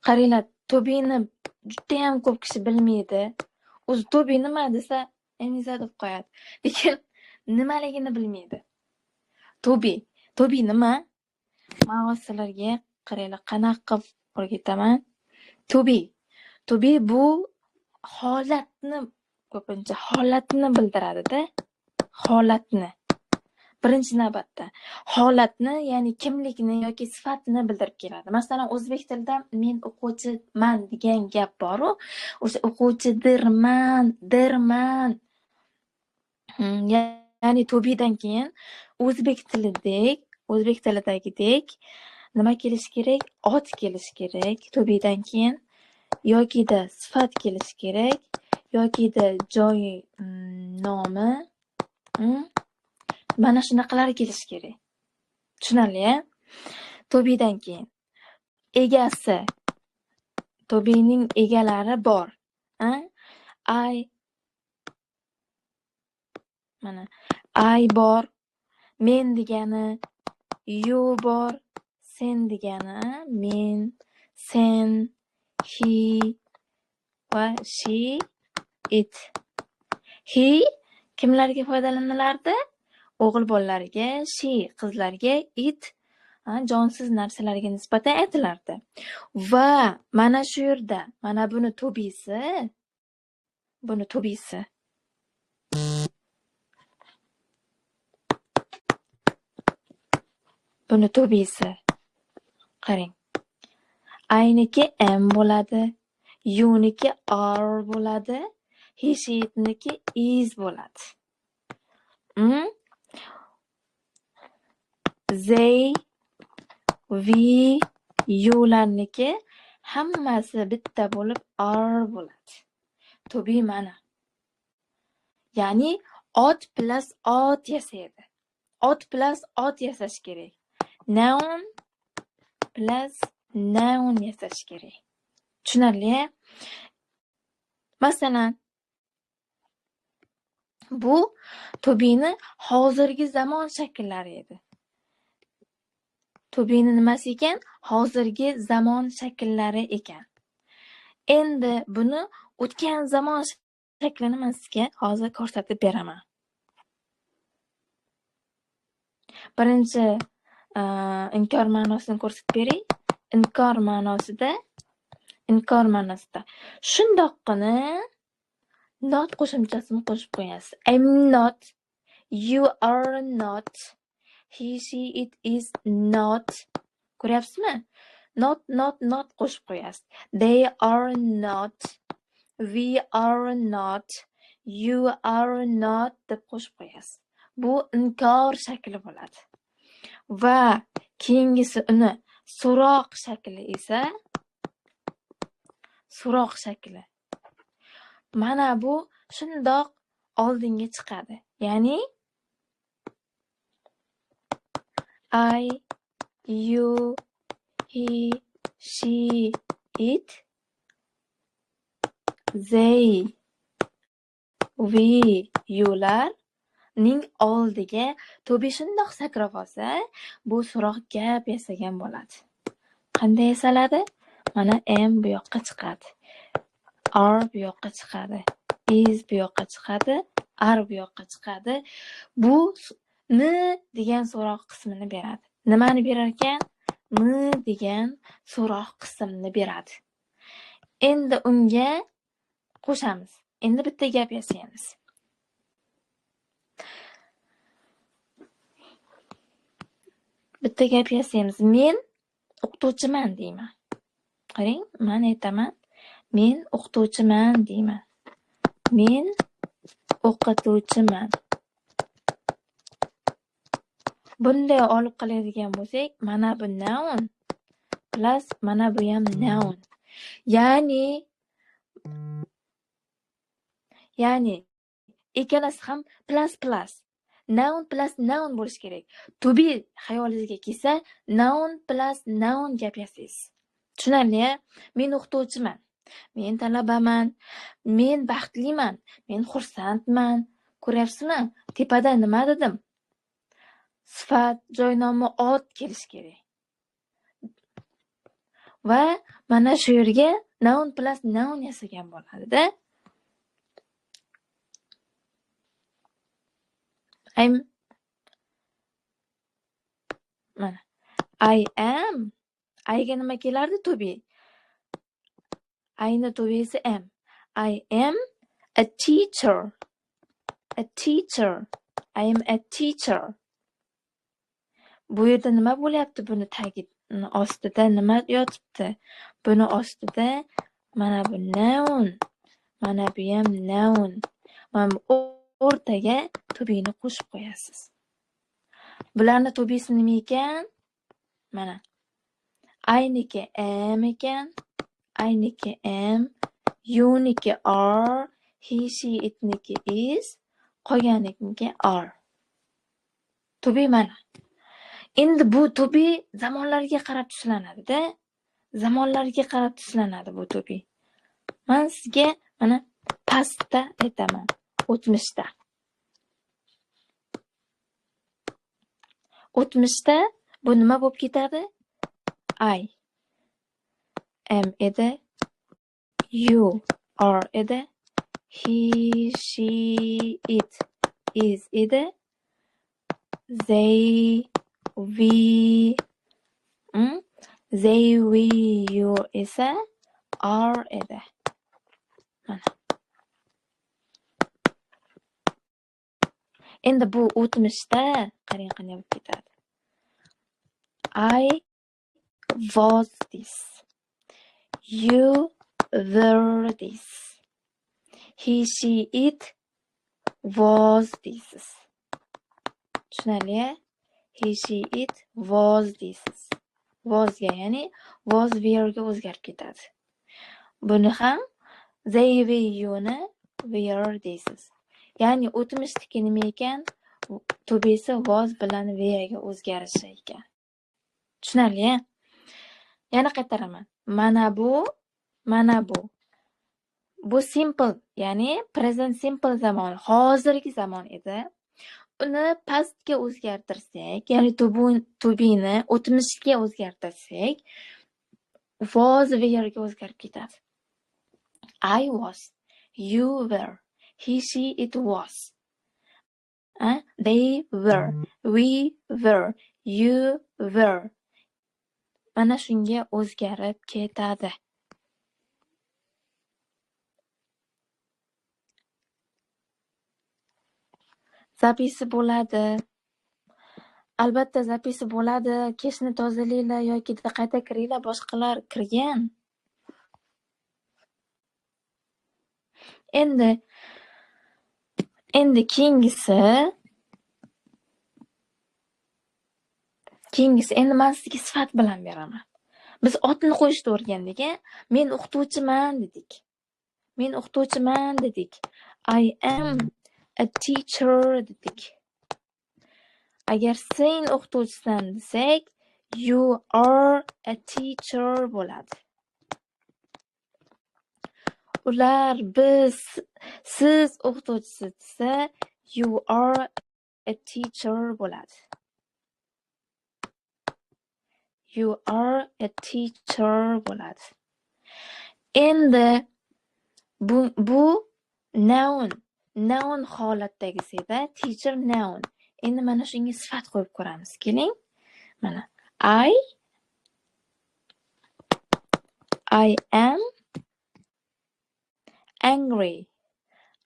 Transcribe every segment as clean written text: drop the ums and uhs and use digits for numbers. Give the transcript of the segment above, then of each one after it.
Qaranglar, Tobini juda ham ko'p kishi bilmaydi. O'zi Tobi nima desa, Emiza deb qo'yadi. Lekin nimaligini bilmaydi. Tobi nima? Men sizlarga qaranglar, qanaqa qilib o'rgataman. Tobi bu holatni, ko'pincha holatni bildiradi-da. Holatni. Birinchi navbatda holatni, ya'ni kimlikni yoki sifatni bildirib keladi. Masalan, o'zbek tilida men o'quvchiman degan gap bor-ku, o'sha o'quvchidirman. Ya'ni to'bidan keyin o'zbek tilidagidek nima kelish kerak? Ot kelish kerak. To'bidan keyin yokida sifat kelish kerak, yokida joy nomi, mana shunaqalar kelish kerak. Tushunarli-a? Tobidan keyin egasi. Tobining egalari bor. I bor, men degani, you bor, sen degani, men, sen, he va she, it. He kimlarga foydalanilardi? O'g'il bolalarga, she qizlarga, it jonsiz narsalarga nisbatan aytilardi. Va mana shu yerda, mana buni tobisi. Qarang. Ayniki M bo'ladi, Uniki R bo'ladi, he, she, itniki is bo'ladi. They, we, you'larniki hammasi bitta bo'lib R bo'ladi. Tobi mana. Ya'ni ot plus ot yasaydi. Ot plus ot yasash kerak. Noun plus noun yasash kerak. Tushunarli? Masalan, bu tobini hozirgi zamon shakllari edi. Tobini nimasi ekan? Hozirgi zamon shakllari ekan. Endi buni o'tgan zamon shaklini men sizga hozir ko'rsatib beraman. Birinchi inkor ma'nosini ko'rsatib beray. Inkor ma'nosida shundoqqina not qo'shimchasini qo'shib qo'yasiz. I'm not, you are not, he, she, it is not. Ko'ryapsizmi? Not qo'shib qo'yasiz. They are not, we are not, you are not deb qo'shib qo'yasiz. Bu inkor shakli bo'ladi. Va keyingisi uni so'roq shakli esa so'roq shakli. Mana bu shundoq oldinga chiqadi. Ya'ni I, you, he, she, it, they, we, you'larning oldiga tobi shundoq sakrab olsa, bu so'roq gap yasagan bo'ladi. Qanday yasaladi? Mana M bu yoqqa chiqadi. R bu yoqqa chiqadi. Is bu yoqqa chiqadi. R bu yoqqa chiqadi. Bu ni degan so'roq qismini beradi. Nimani berar ekan? Ni degan so'roq qismini beradi. Endi unga qo'shamiz. Endi bitta gap yasaymiz. Men o'qituvchiman deyman. Qarang, men aytaman. Men o'qituvchiman deyman. Men o'qituvchiman. Bunday olib qiladigan bo'lsak, mana bu noun plus mana bu ham noun. Ya'ni ikkalasi ham plus. Noun plus noun bo'lish kerak. Tobi xayolingizga kelsa, noun plus noun gap yasaysiz. Tushunarli? Men o'qituvchiman. Men talabaman. Men baxtliman. Men xursandman. Ko'ryapsizmi? Tepada nima dedim? Sifat, joy nomi, ot kelish kerak. Va Mana shu yerga noun plus noun yasagan bo'ladi-da. Mana I am. I'ga nima kelardi? To be. I'ni to be'si am. I am a teacher. A teacher. I am a teacher. Bu yerda nima bo'lyapti? Buni tagi ostida nima yotibdi? Buni ostida mana bu noun. Mana bu ham noun. Mana bu o'rtaga to be'ni qo'shib qo'yasiz. Bularni to be'si nima ekan? Mana I'niki am ekan. I'niki am. You'niki are. He, she, itniki is. Qolganiniki are. To be mana. Endi bu to be zamonlarga qarab tuslanadi-da. Zamonlarga qarab tuslanadi bu to be. Men sizga mana pastda aytaman. O'tmishda. O'tmishda bu nima bo'lib ketadi? I am edi. You are edi. He, she, it is edi. They, we, you esa are edi. Mana. Endi bu o'tmishda qarang qanday bo'lib ketadi. I was this. You were this. He, she, it was this. Tushunarli? He, she, it was this. Wasga, ya'ni was were'ga o'zgarib ketadi. Buni ham they, we, you'ni were deysiz. Ya'ni o'tmishdagi nima ekan? To be'si was bilan were'ga o'zgarishi ekan. Tushunarli? Yana qaytaraman. Mana bu. Bu simple, ya'ni present simple zamon, hozirgi zamon edi. Uni pastga o'zgartirsak, ya'ni to be'ni o'tmishga o'zgartirsak, was were'ga o'zgarib ketadi. I was, you were, he, she, it was. They were, we were, you were. Mana shunga o'zgarib ketadi. Zapisi bo'ladi. Albatta zapisi bo'ladi. Keshni tozalanglar yoki qayta kiringlar, boshqalar kirgan. Endi keyingisi endi men sizga sifat bilan beraman. Biz otni qo'yishni o'rgandik-a? Men o'qituvchiman dedik. I am a teacher dedik. Agar sen o'qituvchisan desak, you are a teacher bo'ladi. Ular biz, siz o'qituvchisiz desa, you are a teacher bo'ladi. You are a teacher bo'ladi. Endi bu noun holatdagisi edi, teacher noun. Endi mana shunga sifat qo'yib ko'ramiz. Keling. Mana I am angry.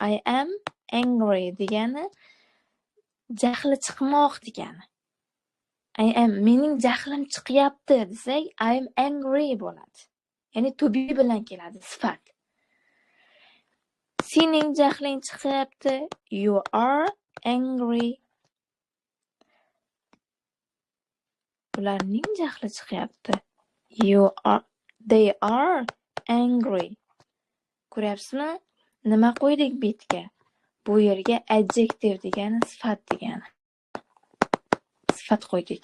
I am angry degani jahli chiqmoq degani. Mening jahlim chiqyapti desak, I am angry bo'ladi. Ya'ni to be bilan keladi sifat. Sening jahling chiqyapti, you are angry. Ularning jahli chiqyapti. They are angry. Ko'ryapsizmi? Nima qo'ydik betga? Bu yerga adjective degani sifat degani. Sifat qo'ydik.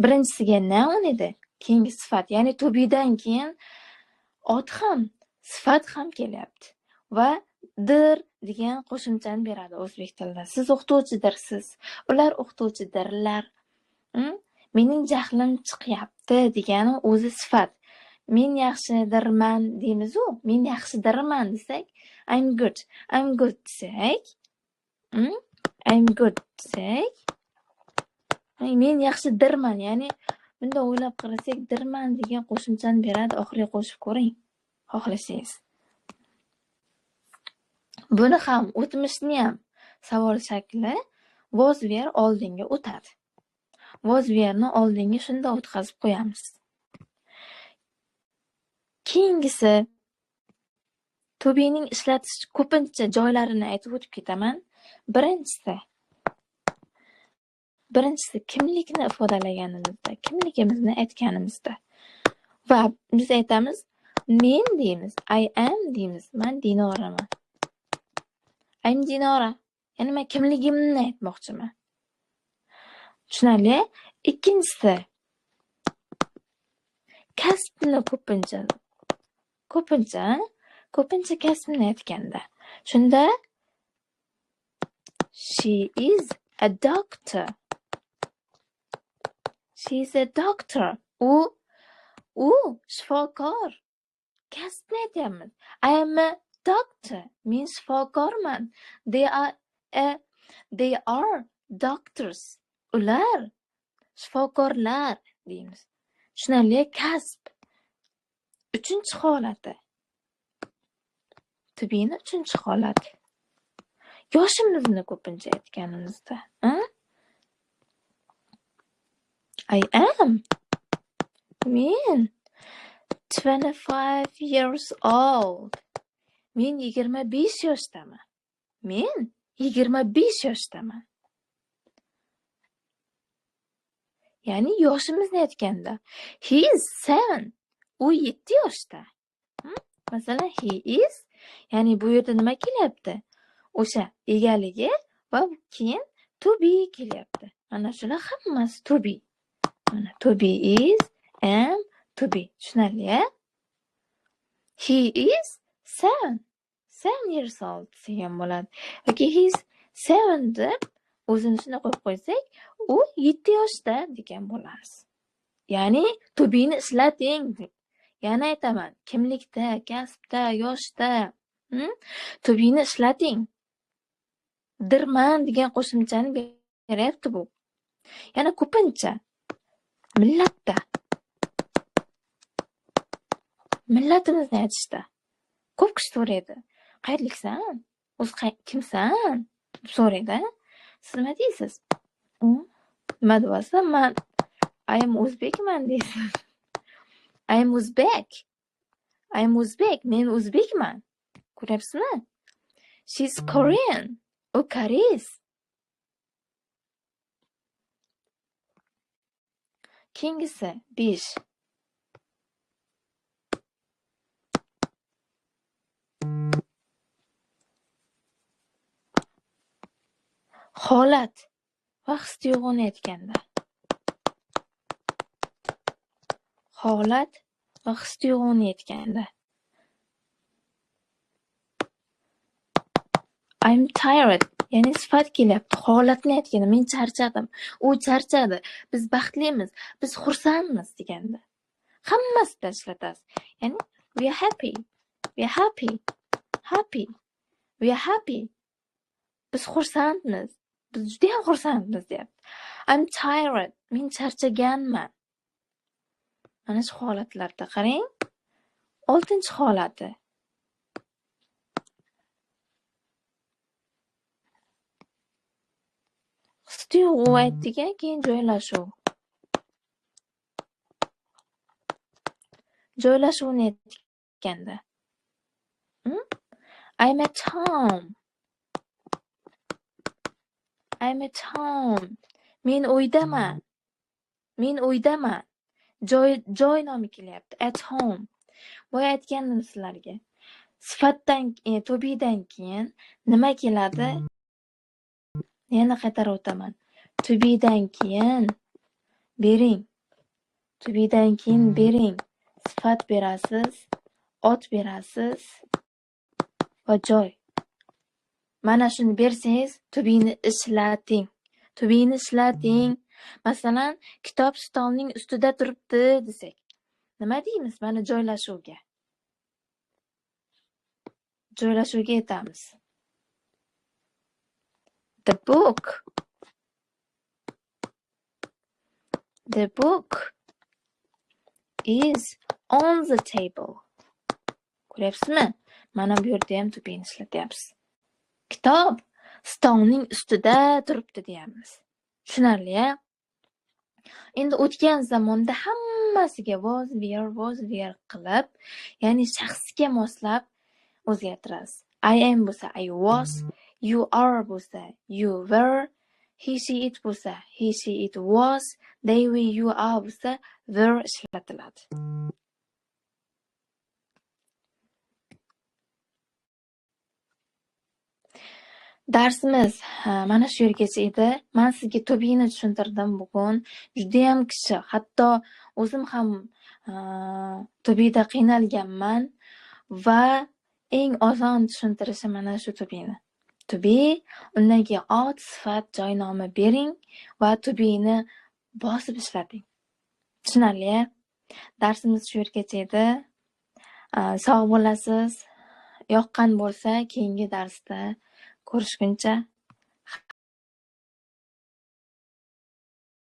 Birinchisiga noun edi, keyingi sifat. Ya'ni to be'dan keyin ot ham, sifat ham kelyapti. Va dir degan qo'shimchani beradi o'zbek tilida. Siz o'qituvchidirsiz, ular o'qituvchidirlar. Mening jahlim chiqyapti degani o'zi sifat. Men yaxshidirman deymiz-u. Men yaxshidirman desak, I'm good. I'm good desak, I'm good desak, men yaxshidirman, ya'ni bunda o'ylab qarasak, dirman degan qo'shimchani beradi. Oxiriga qo'shib ko'ring, xohlasangiz. Buni ham, o'tmishni ham savol shakli was were oldinga o'tadi. Was were'ni oldinga shunda o'tkazib qo'yamiz. Keyingisi to be'ning ishlatish ko'pincha joylarini aytib o'tib ketaman. Birinchisi kimlikni ifodalaganimizda, kimligimizni aytganimizda va biz aytamiz, men deymiz, I am deymiz, men Dinoraman. I'm Dinora. Ya'ni men kimligimni aytmoqchiman. Tushunarli? Ikkinchisi kasbni ko'pincha kasbni aytganda. Shunda she is a doctor. She is a doctor. U shifokor. Kasbni aytyapmiz. I am a doctor. Men shifokorman. They are doctors. Ular shifokorlar deymiz. Tushunarli? Kasb. Uchinchi holati. To be'ni uchinchi holati. Yoshimizni ko'pincha aytganimizda, I am. Men 25 years old. Men 25 yoshdaman. Men 25 yoshdaman. Ya'ni yoshimizni aytganda, he is 7. U 7 yoshda. Masalan, he is, ya'ni bu yerda nima kelyapti? O'sha egaligi va keyin to be kelyapti. Mana shular hammasi to be. Mana to be is, am, to be. Tushunarli? He is 7 years old degan bo'ladi. Yoki he is 7 deb o'zini shuna qo'yib qo'ysak, u 7 yoshda degan bo'lamiz. Ya'ni to be'ni ishlating. Yana aytaman, kimlikda, kasbda, yoshda, to be'ni ishlating. Dirman degan qo'shimchani beryapti bu. Yana ko'pincha millatimizni aytishda ko'p kishi so'raydi. Qayerliksan? O'zi kimsan? deb so'raydi. Siz nima deysiz? Nima deysiz? Men I am Uzbekman deysiz. I am Uzbek. Men O'zbekman. Ko'ryapsizmi? She's Korean. U koreys. Keyingisi 5. Holat va his-tuyg'uni aytganda. Holat va his-tuyg'uni aytganda. I'm tired. Ya'ni sifat kelyapti. Holatni aytganda, men charchadim. U charchadi. Biz baxtlimiz. Biz xursandmiz deganda. Hammasida ishlatasiz. Ya'ni we are happy. We are happy. We are happy. Biz xursandmiz. Biz juda ham xursandmiz deyapti. I'm tired. Men charchaganman. Mana shu holatlarda qarang. 6-chi holati. His-tuyg'u aytdik, keyin joylashuv. Joylashuvni aytganda. I'm at home. Men uydaman. Joy nomi kelyapti. At home. Boya aytgandim sizlarga. Sifatdan, to be'dan keyin nima keladi? Yana qaytarib o'taman. To be'dan keyin bering. To be'dan keyin bering. Sifat berasiz, ot berasiz va joy. Mana shuni bersangiz, to be'ni ishlating. Masalan, kitob stolning ustida turibdi desak. nima deymiz? Mana joylashuvga. Joylashuvga aytamiz. The book. The book is on the table. Ko'ryapsizmi? Mana bu yerda ham to be'ni ishlatyapsiz. Kitob stolning ustida turibdi deyamiz. Tushunarli-a? Endi o'tgan zamonda hammasiga was were qilib, ya'ni shaxsga moslab o'zgartirasiz. I am bo'lsa I was, you are bo'lsa you were, he she it bo'lsa he she it was, they we you are bo'lsa were ishlatiladi. Darsimiz mana shu yergacha edi. Men sizga to be'ni tushuntirdim bugun. Juda ham kishi, hatto o'zim ham to be'da qiynalganman va eng oson tushuntirishi mana shu to be'ni. To be, undan keyin ot, sifat, joynomi bering va to be'ni bosib ishlating. Tushunarli-a? Darsimiz shu yergacha edi. Sog' bo'lasiz. Yoqqan bo'lsa, keyingi darsda ko'rishguncha